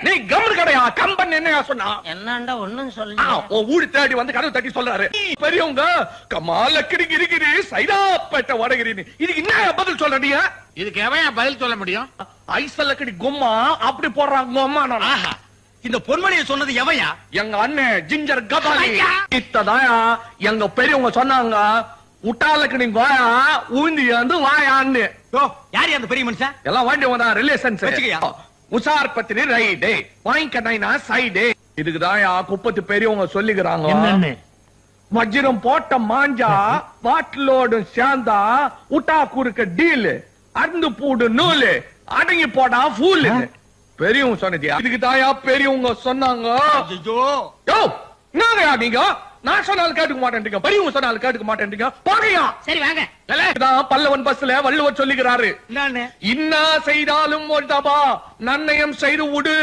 நீ கம்முனு கடையா கம்பன் என்னையா சொன்னா? என்னண்டா ஒண்ணும் சொல்லல. ஊடி தேடி வந்து கதவு தட்டி சொல்றாரு. பெரியவங்க கமால கிரிகிரி சைதாப்பேட்டை வடகிரின்னு. இதுக்கு என்ன பதில் சொல்றீங்க? இதுக்கு எவன் பதில் சொல்ல முடியும்? ஐசல்ல கடி கும்மா அப்படி போடுறாங்க அம்மா. ஆஹா, இந்த பொன்மணியை சொன்னது எவையா? எங்க அண்ணன் ஜிஞ்சர் கபாலி. இத்ததாயா எங்க பெரியவங்க சொன்னாங்க. உட்டாலக்கு நீங்க வாயா ஊந்தி வந்து வாயான்னு. யாரு அந்த பெரிய மனுஷன்? எல்லாம் வேண்டியவங்க தான் ரிலேஷன்ஸ். வச்சுக்கயா. உசார் பத்திரி ரைடே வாங்கிக்கண்ணா சைடே. இதுக்குதாயா குப்பத்து பெரியவங்க சொல்லிக்கிறாங்க. என்னன்னு? வஜ்ரம் போட்ட மாஞ்சா பாட்டிலோடு சேர்ந்தா உட்டா குறுக்க டீல் அருந்து பூடு நூலு அடங்கி போடா ஃபூல். பெரியவங்க சொன்னதியா? இதுக்கு தாயா பெரியவங்க சொன்னாங்க. யோ என்னங்கயா நீங்க? நான் சொன்னாலும் கேட்டுக்க மாட்டேன்றீங்க, பெரியவங்க சொன்னாலும் கேட்டுக்க மாட்டேன்றீங்க. போகையா. சரி வாங்க. பல்லவன் பஸ்ல வள்ளுவர் சொல்லுகிறாரு, இன்னா செய்தாலும் ஒரு தபா நன்னயம் செய்து விடு.